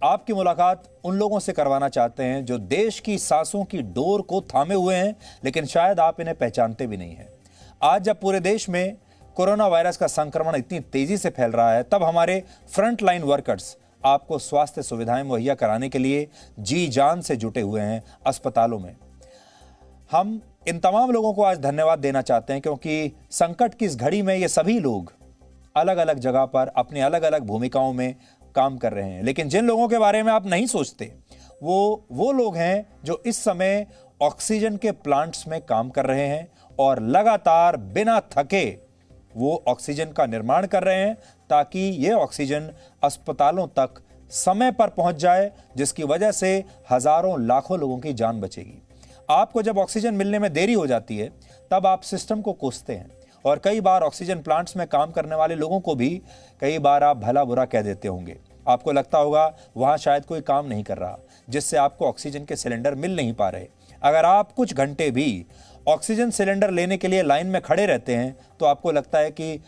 आपकी मुलाकात उन लोगों से करवाना चाहते हैं जो देश की सांसों की डोर को थामे हुए हैं, लेकिन शायद आप इन्हें पहचानते भी नहीं हैं। आज जब पूरे देश में कोरोना वायरस का संक्रमण इतनी तेजी से फैल रहा है, तब हमारे फ्रंट लाइन वर्कर्स आपको स्वास्थ्य सुविधाएं मुहैया कराने के लिए जी जान से जुटे हुए हैं अस्पतालों में। हम इन तमाम लोगों को आज धन्यवाद देना चाहते हैं, क्योंकि संकट की इस घड़ी में ये सभी लोग अलग अलग जगह पर अपनी अलग अलग भूमिकाओं में काम कर रहे हैं। लेकिन जिन लोगों के बारे में आप नहीं सोचते, वो लोग हैं जो इस समय ऑक्सीजन के प्लांट्स में काम कर रहे हैं और लगातार बिना थके वो ऑक्सीजन का निर्माण कर रहे हैं, ताकि ये ऑक्सीजन अस्पतालों तक समय पर पहुंच जाए, जिसकी वजह से हजारों लाखों लोगों की जान बचेगी। आपको जब ऑक्सीजन मिलने में देरी हो जाती है, तब आप सिस्टम को कोसते हैं और कई बार ऑक्सीजन प्लांट्स में काम करने वाले लोगों को भी कई बार आप भला बुरा कह देते होंगे। आपको लगता होगा वहां शायद कोई काम नहीं कर रहा, जिससे आपको ऑक्सीजन के सिलेंडर मिल नहीं पा रहे। अगर आप कुछ घंटे भी ऑक्सीजन सिलेंडर लेने के लिए लाइन में खड़े रहते हैं, तो आपको लगता है कि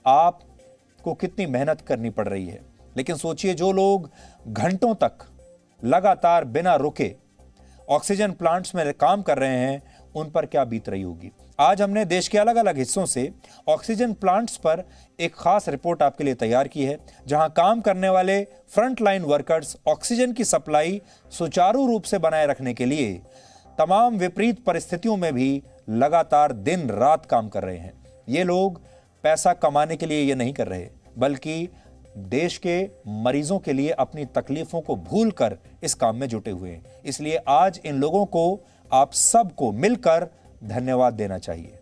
आपको कितनी मेहनत करनी पड़ रही है। लेकिन सोचिए, जो लोग घंटों तक लगातार बिना रुके ऑक्सीजन प्लांट्स में काम कर रहे हैं, उन पर क्या बीत रही होगी। आज हमने देश के अलग अलग हिस्सों से ऑक्सीजन प्लांट्स पर एक खास रिपोर्ट आपके लिए तैयार की है, जहां काम करने वाले फ्रंट लाइन वर्कर्स ऑक्सीजन की सप्लाई सुचारू रूप से बनाए रखने के लिए तमाम विपरीत परिस्थितियों में भी लगातार दिन रात काम कर रहे हैं। ये लोग पैसा कमाने के लिए ये नहीं कर रहे, बल्कि देश के मरीजों के लिए अपनी तकलीफों को भूलकर इस काम में जुटे हुए हैं। इसलिए आज इन लोगों को आप सबको मिलकर धन्यवाद देना चाहिए।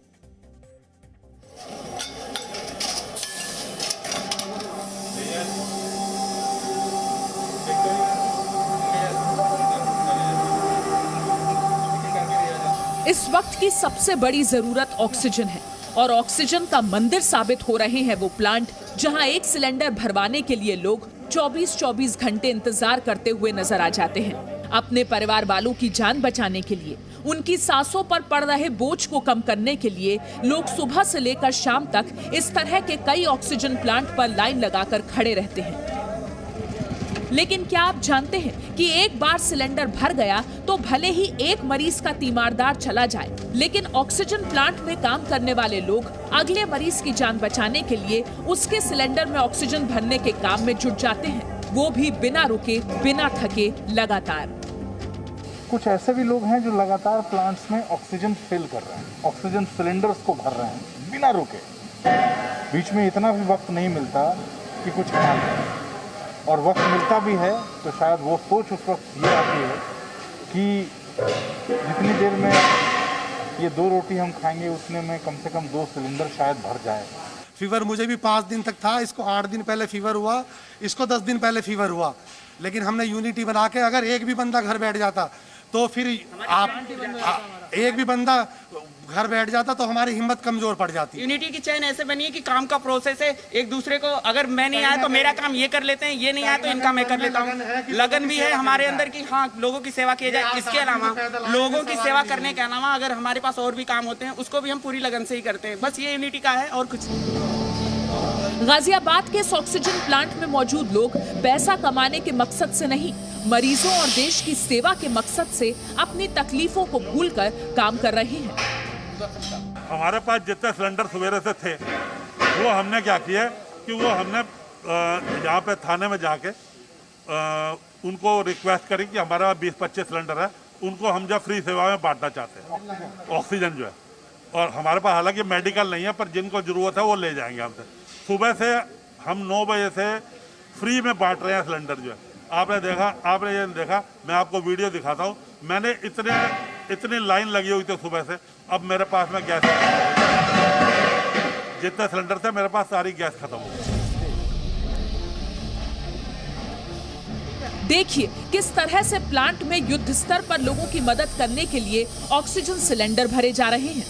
इस वक्त की सबसे बड़ी जरूरत ऑक्सीजन है और ऑक्सीजन का मंदिर साबित हो रहे हैं वो प्लांट जहां एक सिलेंडर भरवाने के लिए लोग 24-24 घंटे इंतजार करते हुए नजर आ जाते हैं। अपने परिवार वालों की जान बचाने के लिए, उनकी सांसों पर पड़ रहे बोझ को कम करने के लिए लोग सुबह से लेकर शाम तक इस तरह के कई ऑक्सीजन प्लांट पर लाइन लगाकर खड़े रहते हैं। लेकिन क्या आप जानते हैं कि एक बार सिलेंडर भर गया तो भले ही एक मरीज का तीमारदार चला जाए, लेकिन ऑक्सीजन प्लांट में काम करने वाले लोग अगले मरीज की जान बचाने के लिए उसके सिलेंडर में ऑक्सीजन भरने के काम में जुट जाते हैं, वो भी बिना रुके बिना थके लगातार। कुछ ऐसे भी लोग हैं जो लगातार प्लांट्स में ऑक्सीजन फिल कर रहे हैं, ऑक्सीजन सिलेंडर्स को भर रहे हैं बिना रुके। बीच में इतना भी वक्त नहीं मिलता कि कुछ काम करें, और वक्त मिलता भी है तो शायद वो सोच उस वक्त ये आती है कि जितनी देर में ये 2 रोटी हम खाएंगे, उतने में कम से कम 2 सिलेंडर शायद भर जाए। फीवर मुझे भी 5 दिन तक था, इसको 8 दिन पहले फीवर हुआ, इसको 10 दिन पहले फीवर हुआ। लेकिन हमने यूनिटी बना के, अगर एक भी बंदा घर बैठ जाता तो फिर एक भी बंदा घर बैठ जाता तो हमारी हिम्मत कमजोर पड़ जाती। यूनिटी की चैन ऐसे बनी है कि काम का प्रोसेस है, एक दूसरे को, अगर मैं नहीं आया तो मेरा काम ये कर लेते हैं, ये नहीं आया तो इनका मैं कर लेता हूँ। लगन भी है हमारे अंदर की, हाँ, लोगों की सेवा की जाए। इसके अलावा लोगों की सेवा करने के अलावा अगर हमारे पास और भी काम होते हैं, उसको भी हम पूरी लगन से ही करते हैं। बस ये यूनिटी का है और कुछ नहीं। गाजियाबाद के इस ऑक्सीजन प्लांट में मौजूद लोग पैसा कमाने के मकसद से नहीं, मरीजों और देश की सेवा के मकसद से अपनी तकलीफों को भूलकर काम कर रहे हैं। हमारे पास जितने सिलेंडर सवेरे से थे, वो हमने क्या किया कि वो हमने यहाँ पे थाने में जाके उनको रिक्वेस्ट करी कि हमारे पास 20-25 सिलेंडर है, उनको हम जब फ्री सेवा में बांटना चाहते हैं ऑक्सीजन जो है। और हमारे पास हालांकि मेडिकल नहीं है, पर जिनको ज़रूरत है वो ले जाएंगे हमसे। सुबह से हम 9 बजे से फ्री में बांट रहे हैं सिलेंडर जो है। आपने ये देखा, मैं आपको वीडियो दिखाता हूँ। मैंने इतनी लाइन लगी हुई थी सुबह से, अब मेरे पास में गैस, जितने सिलेंडर थे मेरे पास सारी गैस खत्म हो गई। देखिए किस तरह से प्लांट में युद्ध स्तर पर लोगों की मदद करने के लिए ऑक्सीजन सिलेंडर भरे जा रहे हैं।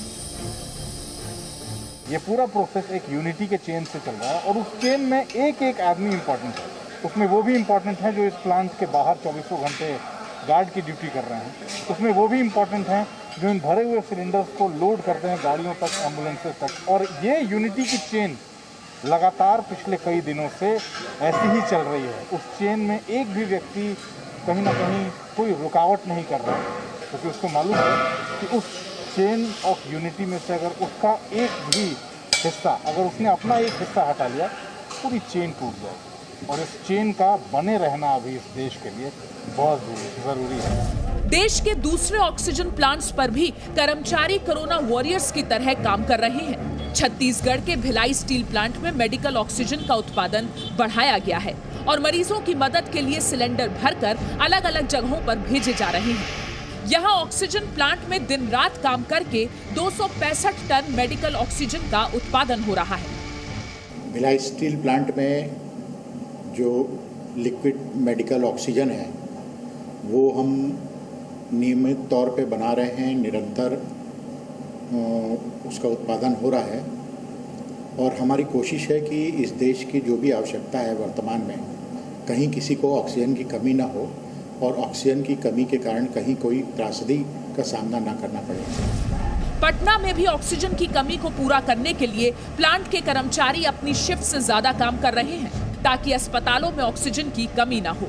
ये पूरा प्रोसेस एक यूनिटी के चेन से चल रहा है, और उस चेन में एक आदमी इम्पोर्टेंट है। उसमें वो भी इम्पोर्टेंट है जो इस प्लांट के बाहर 24 घंटे गार्ड की ड्यूटी कर रहे हैं। उसमें वो भी इम्पोर्टेंट हैं जो इन भरे हुए सिलेंडर्स को लोड करते हैं गाड़ियों तक, एम्बुलेंसेस तक। और ये यूनिटी की चेन लगातार पिछले कई दिनों से ऐसी ही चल रही है। उस चेन में एक भी व्यक्ति कहीं ना कहीं कोई रुकावट नहीं कर रहा है, क्योंकि उसको मालूम है कि उस चेन ऑफ यूनिटी में से अगर उसका एक भी हिस्सा, अगर उसने अपना एक हिस्सा हटा लिया, पूरी चेन टूट जाएगी। और इस चेन का बने रहना अभी इस देश के लिए बहुत ज़रूरी है। देश के दूसरे ऑक्सीजन प्लांट्स पर भी कर्मचारी कोरोना वॉरियर्स की तरह काम कर रहे हैं। छत्तीसगढ़ के भिलाई स्टील प्लांट में मेडिकल ऑक्सीजन का उत्पादन बढ़ाया गया है और मरीजों की मदद के लिए सिलेंडर भरकर अलग अलग जगहों पर भेजे जा रहे हैं। यहाँ ऑक्सीजन प्लांट में दिन रात काम करके 265 टन मेडिकल ऑक्सीजन का उत्पादन हो रहा है। भिलाई स्टील प्लांट में जो लिक्विड मेडिकल ऑक्सीजन है वो हम नियमित तौर पे बना रहे हैं, निरंतर उसका उत्पादन हो रहा है और हमारी कोशिश है कि इस देश की जो भी आवश्यकता है वर्तमान में कहीं किसी को ऑक्सीजन की कमी ना हो और ऑक्सीजन की कमी के कारण कहीं कोई त्रासदी का सामना ना करना पड़े। पटना में भी ऑक्सीजन की कमी को पूरा करने के लिए प्लांट के कर्मचारी अपनी शिफ्ट से ज्यादा काम कर रहे हैं ताकि अस्पतालों में ऑक्सीजन की कमी ना हो।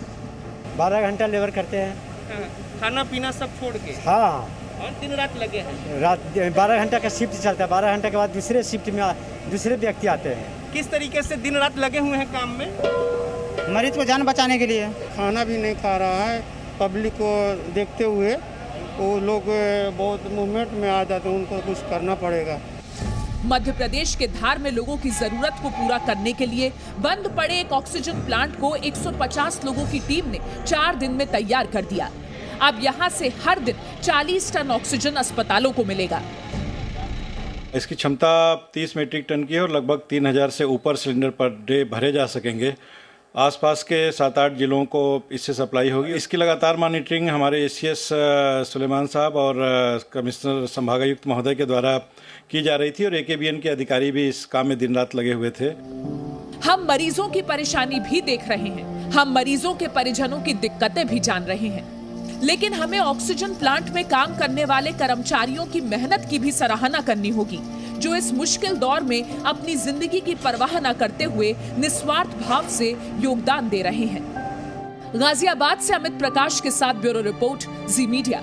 12 घंटा लेबर करते हैं, खाना पीना सब छोड़ के। हाँ, और दिन रात लगे हैं। रात 12 घंटा का शिफ्ट चलता है। 12 घंटे के बाद दूसरे शिफ्ट में दूसरे व्यक्ति आते हैं। किस तरीके से दिन रात लगे हुए हैं काम में? मरीज को जान बचाने के लिए। खाना भी नहीं खा रहा है, पब्लिक को देखते हुए वो लोग बहुत मूवमेंट में आ जाते हैं, उनको कुछ करना पड़ेगा। मध्य प्रदेश के धार में लोगों की जरूरत को पूरा करने के लिए बंद पड़े एक ऑक्सीजन प्लांट को 150 लोगों की टीम ने 4 दिन में तैयार कर दिया। अब यहां से हर दिन 40 टन ऑक्सीजन अस्पतालों को मिलेगा। इसकी क्षमता 30 मीट्रिक टन की है और लगभग 3000 से ऊपर सिलेंडर पर डे भरे जा सकेंगे। आसपास के 7-8 जिलों को इससे सप्लाई होगी। इसकी लगातार मॉनिटरिंग हमारे एसीएस सुलेमान साहब और कमिश्नर संभागायुक्त महोदय के द्वारा की जा रही थी और एकेबीएन के अधिकारी भी इस काम में दिन रात लगे हुए थे। हम मरीजों की परेशानी भी देख रहे हैं, हम मरीजों के परिजनों की दिक्कतें भी जान रहे हैं, लेकिन हमें ऑक्सीजन प्लांट में काम करने वाले कर्मचारियों की मेहनत की भी सराहना करनी होगी, जो इस मुश्किल दौर में अपनी जिंदगी की परवाह न करते हुए निस्वार्थ भाव से योगदान दे रहे हैं। गाजियाबाद से अमित प्रकाश के साथ ब्यूरो रिपोर्ट, जी मीडिया।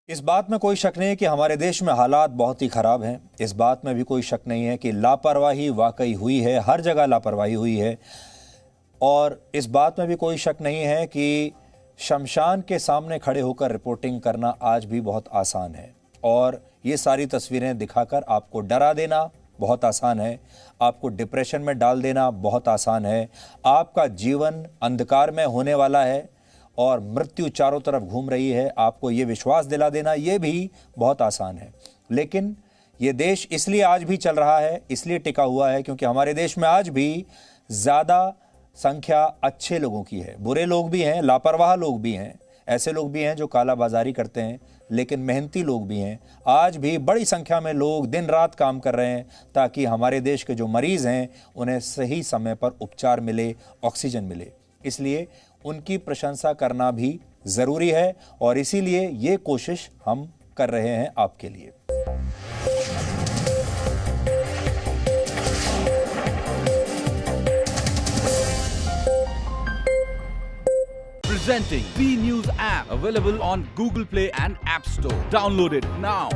इस बात में कोई शक नहीं है कि हमारे देश में हालात बहुत ही खराब हैं। इस बात में भी कोई शक नहीं है कि लापरवाही वाकई हुई है, हर जगह लापरवाही हुई है। और इस बात में भी कोई शक नहीं है कि शमशान के सामने खड़े होकर रिपोर्टिंग करना आज भी बहुत आसान है और ये सारी तस्वीरें दिखाकर आपको डरा देना बहुत आसान है, आपको डिप्रेशन में डाल देना बहुत आसान है, आपका जीवन अंधकार में होने वाला है और मृत्यु चारों तरफ घूम रही है, आपको ये विश्वास दिला देना ये भी बहुत आसान है। लेकिन ये देश इसलिए आज भी चल रहा है, इसलिए टिका हुआ है क्योंकि हमारे देश में आज भी ज़्यादा संख्या अच्छे लोगों की है। बुरे लोग भी हैं, लापरवाह लोग भी हैं, ऐसे लोग भी हैं जो कालाबाजारी करते हैं, लेकिन मेहनती लोग भी हैं। आज भी बड़ी संख्या में लोग दिन रात काम कर रहे हैं ताकि हमारे देश के जो मरीज़ हैं उन्हें सही समय पर उपचार मिले, ऑक्सीजन मिले। इसलिए उनकी प्रशंसा करना भी ज़रूरी है और इसीलिए ये कोशिश हम कर रहे हैं आपके लिए। Presenting B News app, available on Google Play and App Store. Download it now.